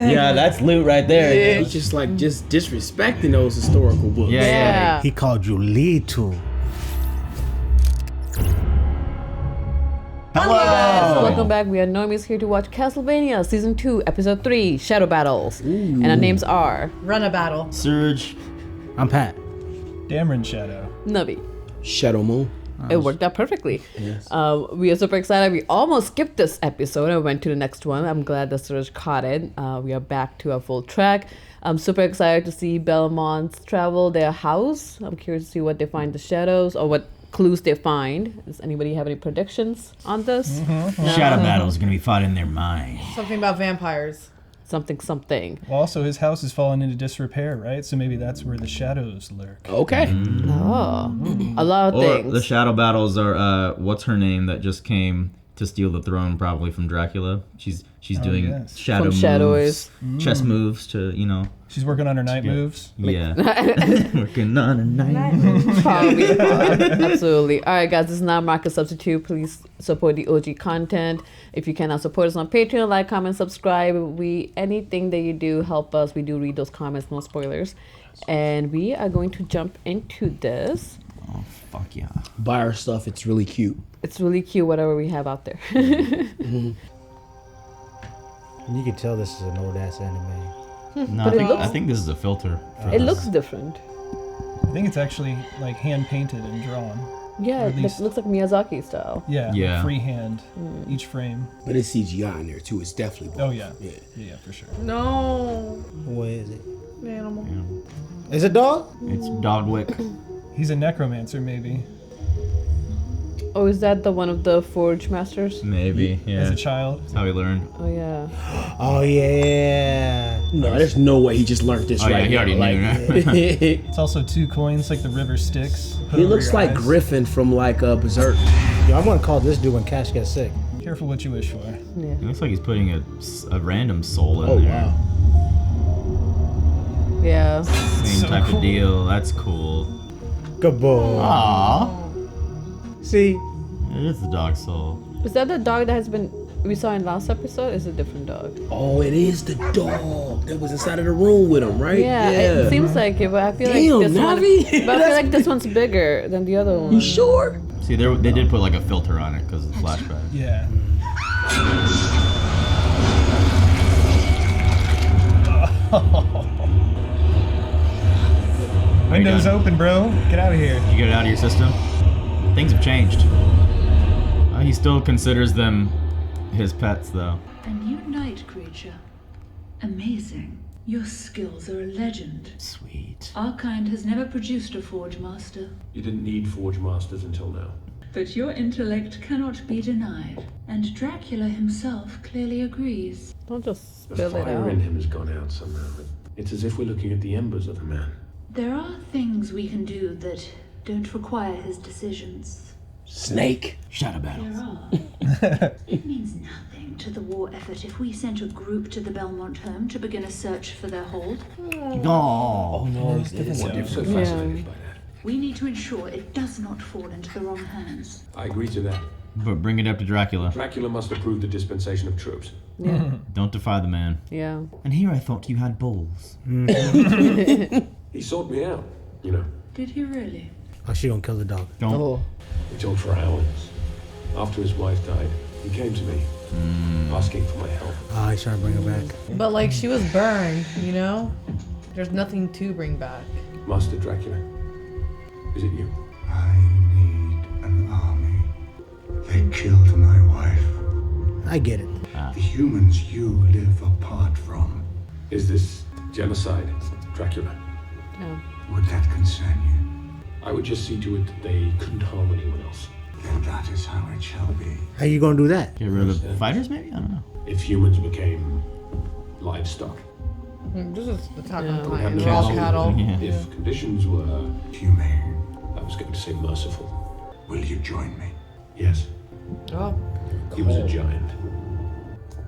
Yeah, that's loot right there. Yeah. He's just like disrespecting those historical books. Yeah. He called you little. Hello. Welcome back. We are Normies here to watch Castlevania Season 2, Episode 3, Shadow Battles. Ooh. And our names are... Run a battle. Surge. I'm Pat. Dameron Shadow. Nubby. Shadow Moon. It worked out perfectly. Yes. We are super excited. We almost skipped this episode and went to the next one. I'm glad that Surge caught it. We are back to our full track. I'm super excited to see Belmont's travel their house. I'm curious to see what they find the shadows or what clues they find. Does anybody have any predictions on this? Mm-hmm. No. Shadow battle is going to be fought in their mind. Something about vampires. Something. Well, also, his house has fallen into disrepair, right? So maybe that's where the shadows lurk. Okay. A lot of things. The shadow battles are, what's her name that just came to steal the throne, probably from Dracula. She's doing shadow moves, chess moves to, you know. She's working on her night moves. Yeah. Working on her night moves. Probably. Absolutely. All right, guys, this is not Market Substitute. Please support the OG content. If you cannot support us on Patreon, like, comment, subscribe. Anything that you do, help us. We do read those comments, no spoilers. And we are going to jump into this. Oh, fuck yeah. Buy our stuff. It's really cute. It's really cute, whatever we have out there. You can tell this is an old ass anime. No, I think this is a filter. It looks different. I think it's actually like hand painted and drawn. Yeah, it looks like Miyazaki style. Yeah. Like freehand, each frame. But it's CGI in there too. It's definitely both. Oh yeah, for sure. No. What is it? Animal. Yeah. Is it dog? It's Dogwick. He's a necromancer, maybe. Oh, is that the one of the Forge Masters? Maybe, yeah. As a child. That's how he learned. Oh, yeah. Oh, yeah. No, there's no way he just learned this right he now. already knew. It's also 2 coins like the river Styx. He looks like Griffin from like Berserk. Yo, I'm gonna call this dude when Cash gets sick. Careful what you wish for. Yeah. It looks like he's putting a random soul in there. Wow. Yeah. Same type of deal. That's cool. Good boy. Aww. See? It is the dog soul. Is that the dog that we saw in last episode? Is a different dog? Oh, it is the dog that was inside of the room with him, right? Yeah. It seems like it, but I feel like this Navi. one. But I feel like this one's bigger than the other one. You sure? See, they did put like a filter on it because of the flashback. Yeah. Windows open, bro. Get out of here. You get it out of your system? Things have changed. He still considers them his pets, though. A new night creature. Amazing. Your skills are a legend. Sweet. Our kind has never produced a Forge Master. You didn't need Forge Masters until now. But your intellect cannot be denied. And Dracula himself clearly agrees. Don't just The spill it fire out. in him has gone out somehow. It's as if we're looking at the embers of a man. There are things we can do that don't require his decisions. Snake. Shadow battle. There are. It means nothing to the war effort if we sent a group to the Belmont home to begin a search for their hold. Oh No, it's What are you so fascinated by that? We need to ensure it does not fall into the wrong hands. I agree to that. But bring it up to Dracula. Dracula must approve the dispensation of troops. Yeah. Don't defy the man. Yeah. And here I thought you had balls. He sought me out, you know. Did he really? Oh, she gonna kill the dog. Don't. Oh. We talked for hours. After his wife died, he came to me, asking for my help. Ah, he's trying to bring her back. But like she was burned, you know? There's nothing to bring back. Master Dracula, is it you? I need an army. They killed my wife. I get it. The humans you live apart from. Is this genocide, Dracula? No. Would that concern you? I would just see to it that they couldn't harm anyone else. Then that is how it shall be. How you gonna do that? Get rid of the fighters, maybe? I don't know. If humans became livestock, This is the Attack Yeah. on we have Titan. no They're all choice. cattle. Yeah. If conditions were, Humane. I was going to say merciful. Will you join me? Yes, Oh. he was a giant.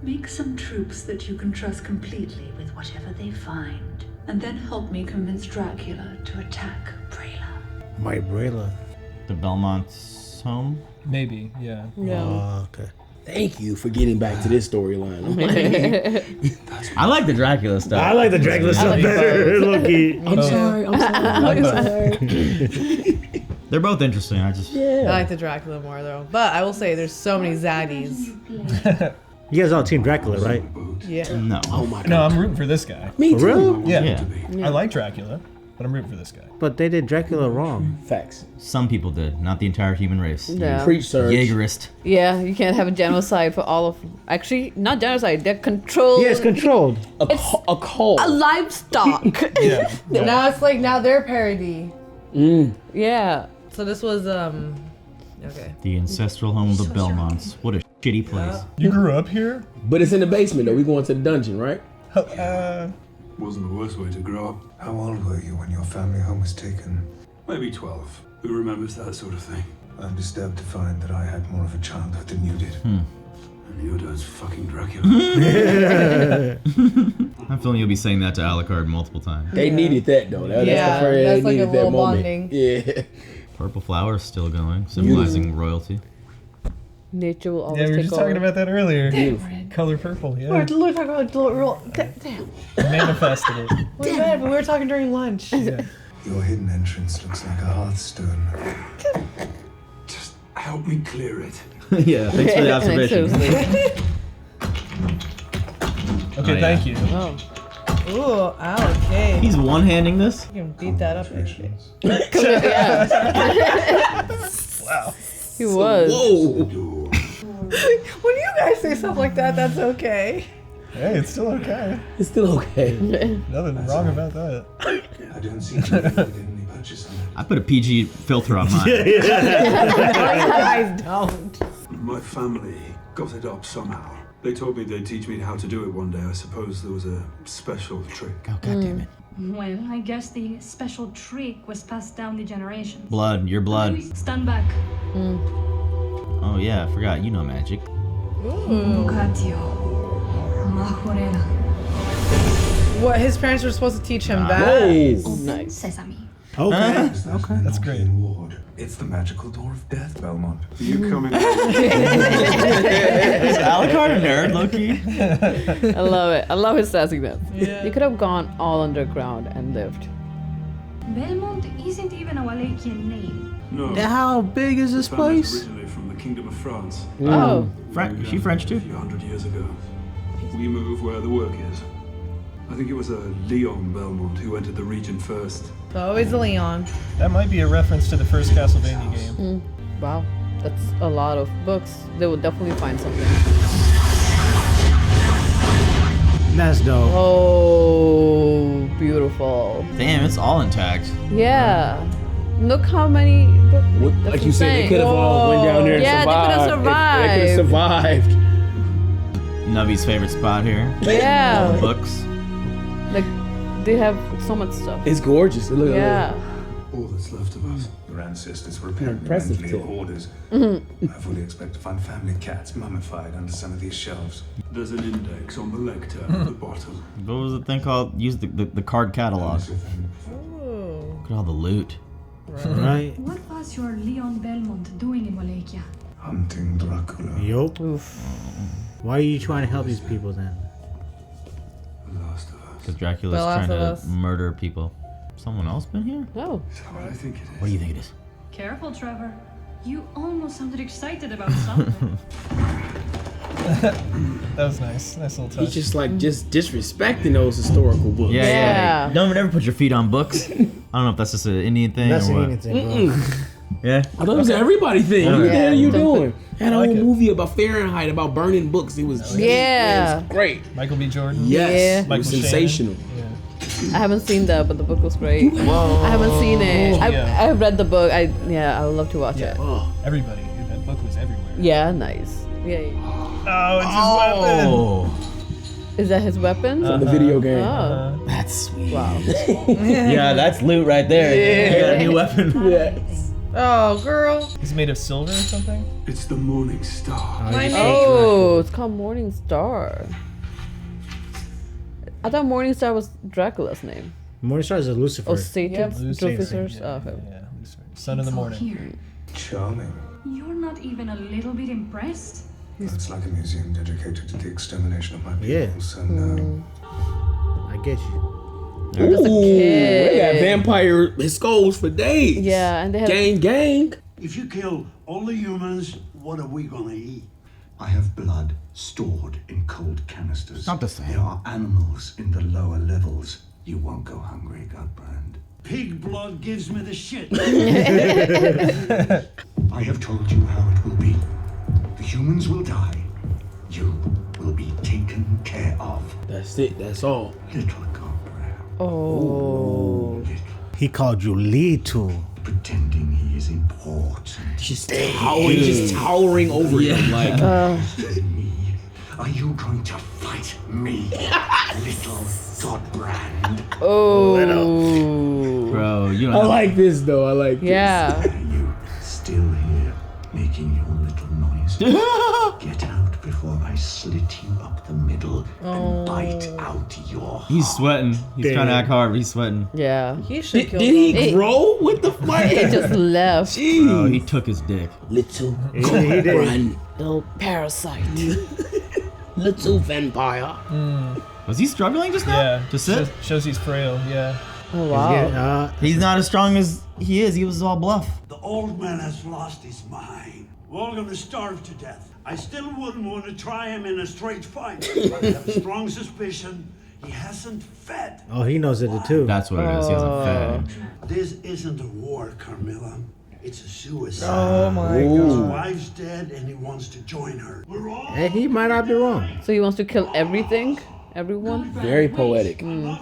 Make some troops that you can trust completely with whatever they find. And then help me convince Dracula to attack Brayla. My Brayla. The Belmont's home? Maybe, yeah. Yeah. Oh, okay. Thank you for getting back to this storyline. I like the Dracula stuff. I like the Dracula stuff better. Loki. I'm sorry. They're both interesting. I like the Dracula more though. But I will say there's so many zaddies. You guys all Team Dracula, right? Yeah. No. Oh my god. No, I'm rooting for this guy. Me too. Really? Yeah. I like Dracula, but I'm rooting for this guy. But they did Dracula wrong. Facts. Some people did, not the entire human race. Yeah. Preach, sir. Jaegerist. Yeah, you can't have a genocide for all of. Actually, not genocide. They're controlled. Yeah, it's controlled. A cult. A livestock. Yeah. Now it's like they're parody. Yeah. So this was okay. The ancestral home of the Belmonts. What a shitty place. You grew up here? But it's in the basement though. We going to the dungeon, right? Wasn't the worst way to grow up. How old were you when your family home was taken? Maybe 12. Who remembers that sort of thing? I'm disturbed to find that I had more of a childhood than you did. And your dad's fucking Dracula. I'm feeling you'll be saying that to Alucard multiple times. They needed that though. That's the phrase. That's They like a needed little that moment. bonding. Yeah. Purple flower's still going, symbolizing royalty. Nature will always Yeah, we were take just over. talking about that earlier. Beautiful. Color purple, yeah. We're talking about damn. Manifested it. We were talking during lunch. Yeah. Your hidden entrance looks like a hearthstone. Just help me clear it. Yeah, thanks for the observation. Seriously. Okay, thank you. Oh. Ooh, okay. He's one-handing this? You can beat that up. Wow. He was. Whoa. When you guys say stuff like that, that's okay. Hey, it's still okay. It's still okay. Nothing wrong about that. I don't see you did any purchase on it. I put a PG filter on mine. You guys don't. My family got it up somehow. They told me they'd teach me how to do it one day. I suppose there was a special trick. Oh, God damn it. Well, I guess the special trick was passed down the generations. Blood, your blood. Stand back. Oh, yeah, I forgot. You know magic. What his parents were supposed to teach him that. Nice. Open sesame. Okay. That's great. Ward. It's the magical door of death, Belmont. You coming? Is Alucard a nerd, Loki? I love it. I love his sassiness. Yeah. He could have gone all underground and lived. Belmont isn't even a Wallachian name. No. How big is this Family's place? originally from the Kingdom of France. Oh. Is she French, too? A few hundred years ago. We moved where the work is. I think it was a Leon Belmont who entered the region first. Always a Leon. That might be a reference to the first Castlevania game. Wow. That's a lot of books. They will definitely find something. That's dope. Oh, beautiful. Damn, it's all intact. Yeah. Look how many books. Like you said, they could have all went down there and Yeah, they survived. could have They could have survived. Nubby's favorite spot here. Yeah. All the books. Like, they have so much stuff. It's gorgeous. Look at Yeah. All that's left of us. Your ancestors were apparently Impressive mentally too. hoarders. I fully expect to find family cats mummified under some of these shelves. There's an index on the lectern at the bottom. What was the thing called? Use the card catalog. Look at all the loot. Right? What was your Leon Belmont doing in Wallachia? Hunting Dracula. Yup. Why are you trying to help these people then? The last of us. Because Dracula's The Last trying of to Us. murder people. Someone else been here? Oh. Is that what I think it is? What do you think it is? Careful, Trevor. You almost sounded excited about something. That was nice. Nice little touch. He's just like disrespecting those historical books. Yeah. Don't ever put your feet on books. I don't know if that's just an Indian thing That's or what. anything, bro. Yeah. I thought it was an everybody thing. What the hell are you Don't doing? Had a like whole it. movie about Fahrenheit, about burning books. It was Yeah. it was great. Michael B. Jordan. Yes, Yeah. it was Michael Shannon. sensational. Yeah. I haven't seen that, but the book was great. Whoa. I haven't seen it. Yeah. I read the book. I would love to watch it. Oh, Everybody. That book was everywhere. Yeah, nice. Yeah. Oh, it's his weapon. Oh, Is that his weapon? from the video game. Oh. that's sweet. Wow. Yeah, that's loot right there. Yeah. You got a new weapon. Yes. Oh, girl. He's made of silver or something? It's the Morning Star. My name. Oh, it's called Morning Star. I thought Morning Star was Dracula's name. Morningstar is a Lucifer. Oh, Satan's Lucifer. Lucifer's. Yeah, Oh, okay. yeah, Lucifer. Son of the It's all morning. here. Charming. You're not even a little bit impressed? It's like a museum dedicated to the extermination of my people. Yeah. So no. I get you. Ooh, they got vampire skulls for days. Yeah, and they have gang. If you kill all the humans, what are we gonna eat? I have blood stored in cold canisters. Not the same. There are animals in the lower levels. You won't go hungry, Godbrand. Pig blood gives me the shit. I have told you how it will be. The humans will die. You will be taken care of. That's it. That's all. Little Godbrand. Oh. He called you little. Pretending he is important. Just towering over him like. Me. Are you going to fight me, little Godbrand? Oh. Bro, you I like this though. I like Yeah. Are you still here, making your little noise? Get out before I slit you up the middle and bite out your heart. He's sweating. He's trying to act hard, but he's sweating. Yeah. He should kill Did he them. grow with the fight? He just left. Bro, he took his dick. Little He did. Godbrand. Little parasite. Little vampire. Was he struggling just now? Yeah. To sit? Shows he's frail, yeah. Oh wow. He's not as strong as he is. He was all bluff. The old man has lost his mind. We're all gonna starve to death. I still wouldn't want to try him in a straight fight. But I have a strong suspicion he hasn't fed. Oh, he knows it too. That's what it is. He hasn't fed. This isn't a war, Carmilla. It's a suicide. Oh my His god. wife's dead and he wants to join her. We're all Hey, he might not be wrong. So he wants to kill everything? Everyone? Very poetic. fuck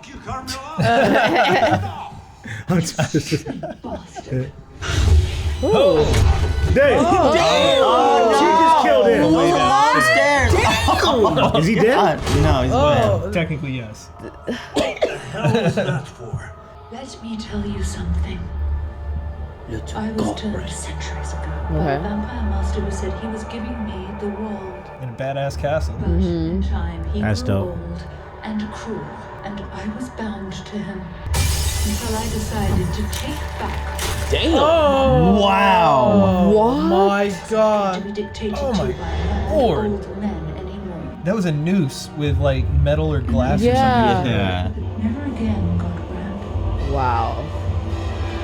you, Carmilla. I'm just- Bastard. Damn! She just killed him. Downstairs. Is he dead? No, he's dead. Technically, yes. What the hell is that for? Let me tell you something. Little I was turned Godbrand. centuries ago by Okay. a vampire master who said he was giving me the world. In a badass castle. But in time, he That's grew dope. old and cruel, and I was bound to him until I decided to take back Damn. Wow. Oh my to god. be dictated Oh my to by a Lord. old men anymore. That was a noose with like metal or glass Yeah. or something. Yeah. Never again, Godbrand. Wow.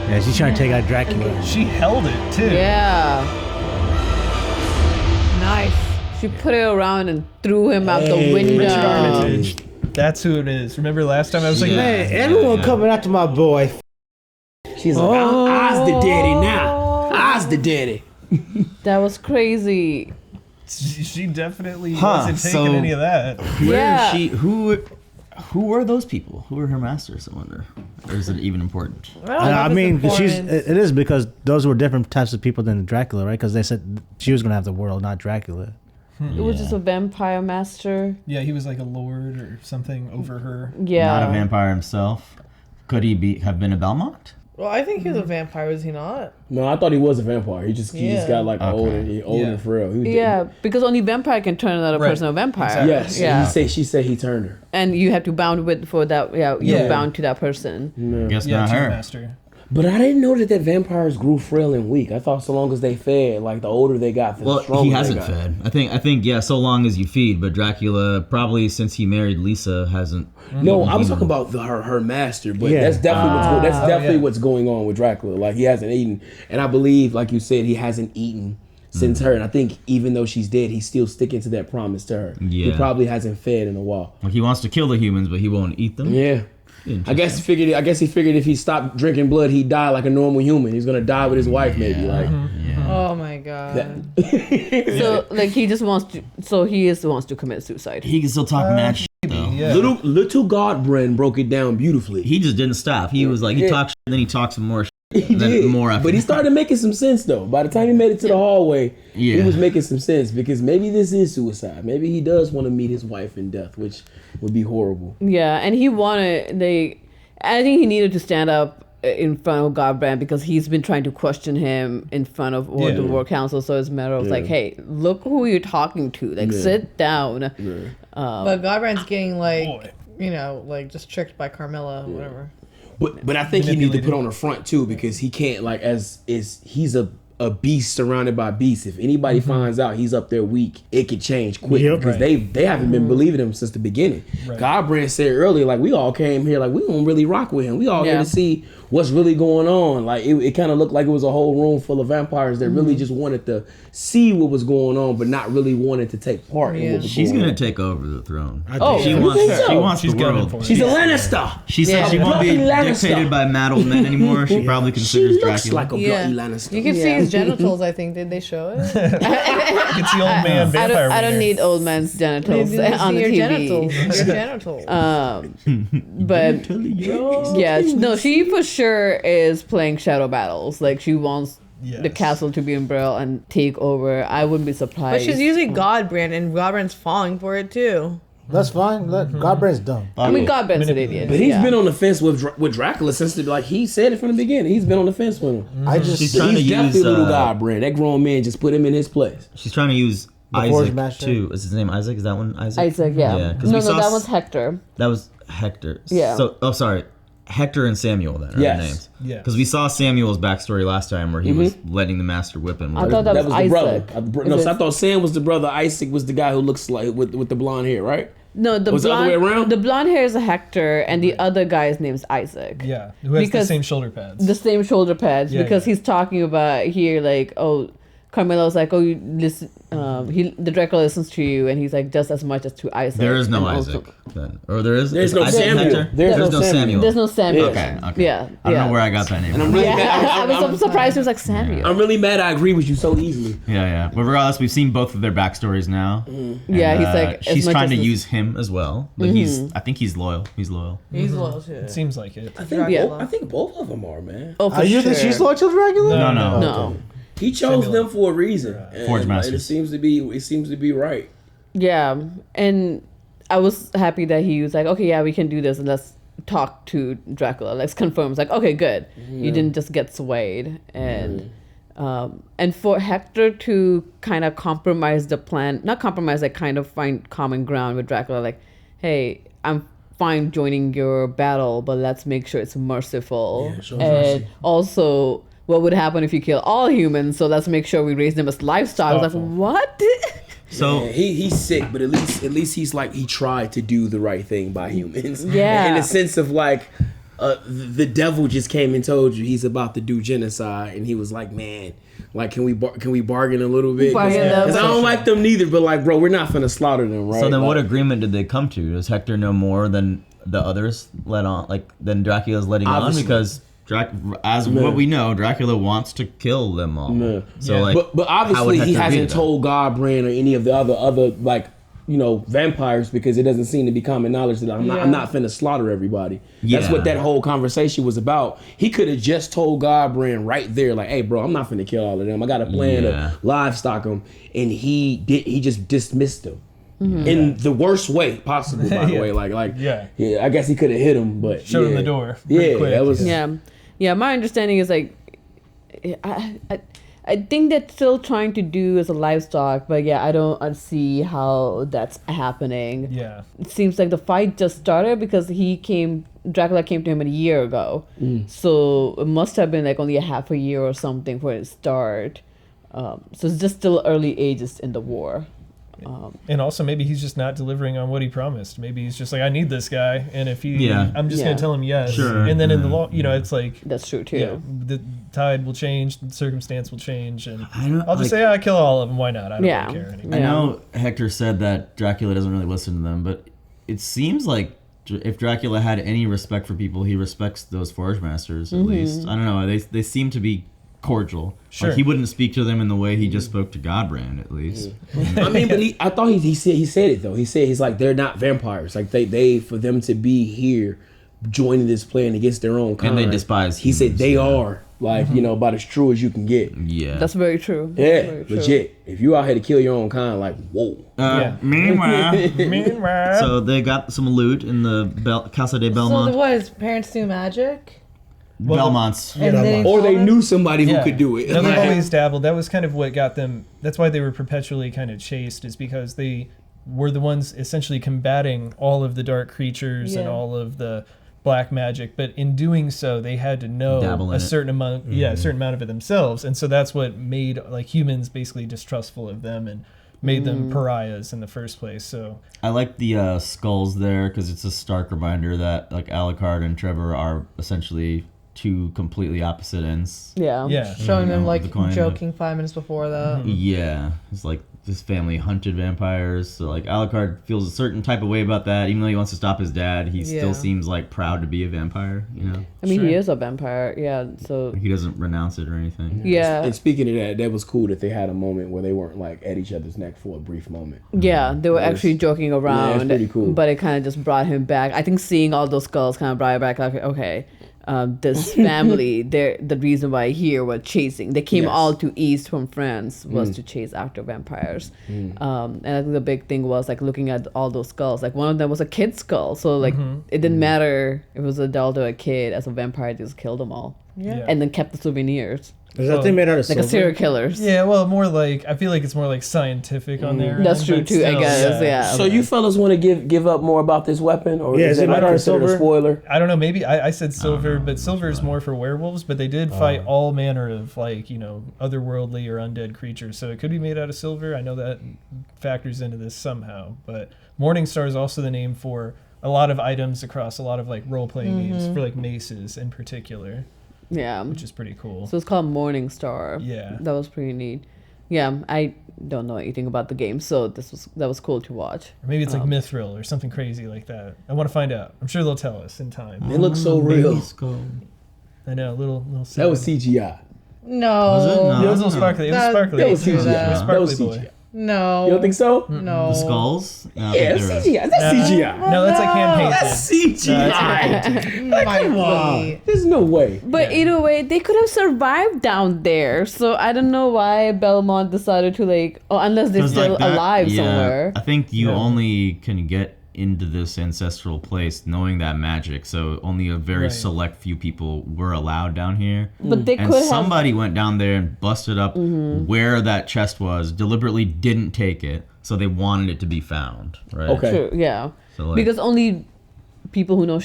Yeah, she's trying to take out Dracula. She held it too. Yeah. Nice. She put it around and threw him out the Hey, window. Richard Armitage. That's who it is. Remember last time I was like, Yeah. Man, everyone coming after my boy. She's like, I's the daddy now. I's the daddy. That was crazy. she definitely Huh, wasn't taking so- any of that. Where Yeah. is she? Who were those people? Who were her masters? I wonder. Or is it even important? I mean, it is because those were different types of people than Dracula, right? Because they said she was gonna have the world, not Dracula. It was just a vampire master. Yeah, he was like a lord or something over her. Yeah. Not a vampire himself. Could he have been a Belmont? Well, I think he's a vampire, is he not? No, I thought he was a vampire. He just got like old and frail. He was Yeah, because only vampire can turn another person a vampire. Yes. Yeah. She said he turned her. And you have to bound with for that. Yeah, you're Yeah. bound to that person. Guess Yeah, not Tomb her. Master. But I didn't know that vampires grew frail and weak. I thought so long as they fed, like the older they got, the Well, stronger he they hasn't got. fed. I think yeah, so long as you feed. But Dracula, probably since he married Lisa, hasn't. No, I was talking about her master, but Yeah. that's definitely what's going on with Dracula. Like he hasn't eaten, and I believe, like you said, he hasn't eaten since her. And I think even though she's dead, he's still sticking to that promise to her. He Yeah. probably hasn't fed in a while. Like he wants to kill the humans, but he won't eat them. Yeah. I guess he figured if he stopped drinking blood, he'd die like a normal human. He's gonna die with his wife, maybe. Like, Oh my god. So like he just wants to. So he wants to commit suicide. He can still talk mad shit though. Yeah. little Godbrand broke it down beautifully. He just didn't stop. He was like, he talked shit, then he talked some more shit. He then did, more after but he that. started making some sense though. By the time he made it to the hallway, he Yeah. was making some sense because maybe this is suicide. Maybe he does want to meet his wife in death, which would be horrible. Yeah, and he wanted I think he needed to stand up in front of Godbrand because he's been trying to question him in front of all the War Council. So it's a matter of like, hey, look who you're talking to. Like, sit down. But Godbrand's getting like, like just tricked by Carmilla or whatever. But I think he needs to put on the front too because he can't he's a a beast surrounded by beasts. If anybody finds out he's up there weak, it could change quick because they haven't been believing him since the beginning. Right. Godbrand said earlier, like, we all came here, like, we don't really rock with him. We all here to see what's really going on. Like, it kind of looked like it was a whole room full of vampires that really just wanted to see what was going on, but not really wanted to take part in what was She's going on. Gonna take over the throne. She wants the world. She's a Lannister. She said she won't be dictated by mad old men anymore. She probably considers Dracula like a bloody Lannister. You can see his genitals, I think. Did they show it? It's the old man vampire. I don't need old man's genitals on the your TV. Your genitals. But no, she for sure is playing shadow battles. Like, she wants the castle to be in Brill and take over. I wouldn't be surprised. But she's using Godbrand, and Godbrand's falling for it too. That's fine. Godbrand's dumb. I mean, Godbrand's an idiot. But he's been on the fence with Dracula since he said it from the beginning. He's been on the fence with him. She's trying to definitely use little Godbrand. That grown man just put him in his place. She's trying to use Isaac too. Is his name Isaac? Is that one Isaac? Isaac, yeah. No, that one's Hector. That was Hector. Yeah. So, sorry. Hector and Samuel then are the names. Yeah. Because we saw Samuel's backstory last time where he was letting the master whip him. I thought that was the Isaac. brother. No, so I thought Sam was the brother. Isaac was the guy who looks like with the blonde hair, right? No, the other way around? The blonde hair is a Hector, and the other guy's name's Isaac. Yeah, who has the same shoulder pads. The same shoulder pads, because he's talking about here, like, Carmilla was like, you listen. The Dracula listens to you, and he's like just as much as to Isaac. There is no Isaac then, or there is. There's no Samuel. There's no Samuel. There's no Samuel. Okay. Yeah. I don't know where I got that name. And I'm really I was surprised it was like Samuel. I'm really mad. I agree with you so easily. Yeah. But regardless, we've seen both of their backstories now. And, he's like she's trying to use him as well, but I think he's loyal. He's loyal. He's loyal too. It seems like it. I think both of them are, man. Oh, for sure. She's loyal to Dracula? No. He chose them for a reason. Forge and Masters. it seems to be right. Yeah, and I was happy that he was like, okay, yeah, we can do this, and let's talk to Dracula. Let's confirm. It's like, okay, good. You didn't just get swayed, and for Hector to kind of compromise the plan, not compromise, like kind of find common ground with Dracula, like, hey, I'm fine joining your battle, but let's make sure it's merciful, and also, what would happen if you kill all humans? So let's make sure we raise them as livestock. I was like, what? So he's sick, but at least he's like, he tried to do the right thing by humans. Yeah. In the sense of like, the devil just came and told you he's about to do genocide, and he was like, man, like, can we bargain a little bit? Because I don't like them neither, but like, bro, we're not finna slaughter them, right? So then, like, what agreement did they come to? Does Hector know more than the others let on? Like, than Dracula's letting Obviously. on? Because what we know, Dracula wants to kill them all. No. So like, but obviously he hasn't told Godbrand or any of the other like, vampires, because it doesn't seem to be common knowledge that I'm not finna slaughter everybody. That's what that whole conversation was about. He could have just told Godbrand right there, like, hey bro, I'm not finna kill all of them. I got a plan to livestock them, and he just dismissed them. In the worst way possible, by the way. Like, I guess he could have hit him, but showed him the door. Yeah, quick. that was. Yeah. My understanding is like, I think they're still trying to do as a livestock, but I don't see how that's happening. Yeah, it seems like the fight just started because Dracula came to him a year ago, so it must have been like only a half a year or something for it to start. So it's just still early ages in the war. And also maybe he's just not delivering on what he promised. Maybe he's just like, I need this guy, and if I'm just gonna tell him yes. Sure. And then in the law, it's like, that's true too. Yeah, the tide will change, the circumstance will change, and I'll just say I kill all of them. Why not? I don't really care anymore. I know Hector said that Dracula doesn't really listen to them, but it seems like if Dracula had any respect for people, he respects those Forge Masters at least. I don't know. They seem to be cordial. Sure. Like, he wouldn't speak to them in the way he just spoke to Godbrand, at least. I mean, but I thought he said it though. He said, he's like, they're not vampires. Like they for them to be here joining this plan against their own kind. And they despise He said they are like, about as true as you can get. Yeah. That's very true. Yeah, very true. legit. If you out here to kill your own kind, like, whoa. Meanwhile. So they got some loot in the Casa de Belmont. So what, his parents do magic? Belmonts. Or they knew somebody who could do it. No, they've always dabbled. That was kind of what got them. That's why they were perpetually kind of chased, is because they were the ones essentially combating all of the dark creatures and all of the black magic, but in doing so they had to know a certain amount of it themselves, and so that's what made like humans basically distrustful of them and made them pariahs in the first place. So I like the skulls there because it's a stark reminder that like Alucard and Trevor are essentially two completely opposite ends. Yeah. Showing them like joking 5 minutes before that. Yeah, it's like his family hunted vampires, so like Alucard feels a certain type of way about that. Even though he wants to stop his dad, he still seems like proud to be a vampire. You know. I mean, he is a vampire. Yeah. So he doesn't renounce it or anything. Yeah. And speaking of that, that was cool that they had a moment where they weren't like at each other's neck for a brief moment. Yeah, they were actually joking around. Yeah, it's pretty cool. But it kind of just brought him back. I think seeing all those skulls kind of brought it back. Like, okay. This family, the reason why here were chasing. They came all to East from France was to chase after vampires. And I think the big thing was like looking at all those skulls. Like one of them was a kid's skull, so like it didn't matter if it was an adult or a kid. As a vampire, they just killed them all. Yeah. And then kept the souvenirs. Is that thing made out of silver? Like a serial killers. Yeah, well, more like I feel like it's more like scientific on there. That's true too, I guess. Yeah. So you fellas want to give up more about this weapon, or is it not considered a spoiler? I don't know. Maybe I said silver, but silver is more for werewolves. But they did fight all manner of like otherworldly or undead creatures. So it could be made out of silver. I know that factors into this somehow. But Morningstar is also the name for a lot of items across a lot of like role playing games for like maces in particular. Yeah. Which is pretty cool. So it's called Morningstar. Yeah. That was pretty neat. Yeah, I don't know anything about the game, so that was cool to watch. Or maybe it's like Mithril or something crazy like that. I want to find out. I'm sure they'll tell us in time. It looks so real. I know, little. That was CGI. No. Was it? No. It was a little sparkly. It was sparkly. That was CGI. That was That was CGI. No. You don't think so? No. The skulls? Yeah, it's CGI. That's CGI. No, that's like hand painted. That's CGI. Come on. There's no way. But either way, they could have survived down there. So I don't know why Belmont decided to unless they're still alive somewhere. I think you only can get into this ancestral place knowing that magic, so only a very select few people were allowed down here. But they and could somebody went down there and busted up where that chest was, deliberately didn't take it, so they wanted it to be found, right? Okay. True, yeah. So because only people who know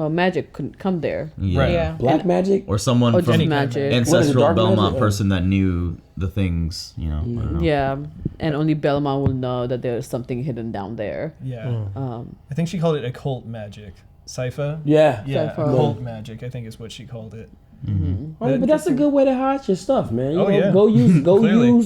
magic couldn't come there. Yeah. Yeah. Black magic? Or someone Or from just magic. ancestral Belmont magic? person that knew the things, I don't know. Yeah, and only Belmont will know that there's something hidden down there. Yeah. I think she called it occult magic. Sypha? Yeah. Yeah, Sypha. occult magic, I think is what she called it. But that's a good way to hide your stuff, man. You know, yeah. Go use Clearly.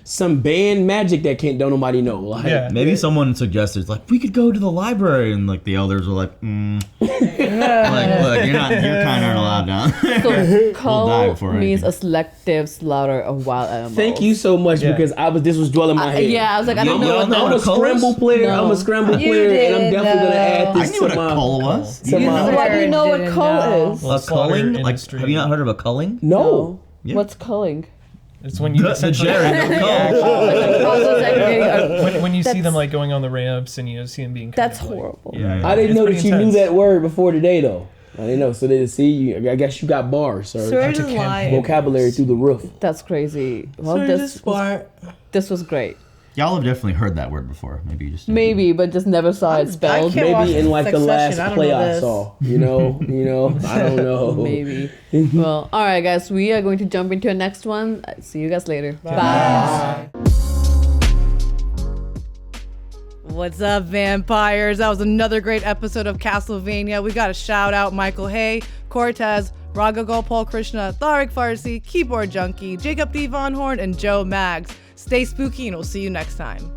some band magic that don't nobody know. Like, Yeah. Maybe someone suggested, we could go to the library, and the elders were like, look, you're kind of allowed down. So die cull before means anything. a selective slaughter of wild animals. Thank you so much because this was dwelling in my head. Yeah, I was like, I don't You know don't what know I'm what a a cull scramble is? player. No. I'm a scramble You player, and I'm didn't definitely gonna add know. I this knew to what a my. cull was. to my- Why do you know what Didn't cull know. is? Well, A slaughter culling? industry. Have you not heard of a culling? No. Yeah. What's culling? It's when you The essentially Jerry, the cull. when you see them going on the ramps and you see them being kind That's of, horrible. Yeah. I didn't It's know pretty that you knew intense. that word before today, though. I didn't know. So they see you. I guess you got bars or Swear to lie. vocabulary through the roof. That's crazy. Well, this was great. Y'all have definitely heard that word before. Maybe you just didn't. Maybe, but just never saw it spelled. can't watch Maybe in the last Succession, I don't play know I this. saw. You know. I don't know. Maybe. Well, all right, guys. We are going to jump into our next one. See you guys later. Bye. What's up, vampires? That was another great episode of Castlevania. We got to shout out Michael Hay, Cortez, Raga Gopal Krishna, Tharik Farsi, Keyboard Junkie, Jacob D. Von Horn, and Joe Maggs. Stay spooky, and we'll see you next time.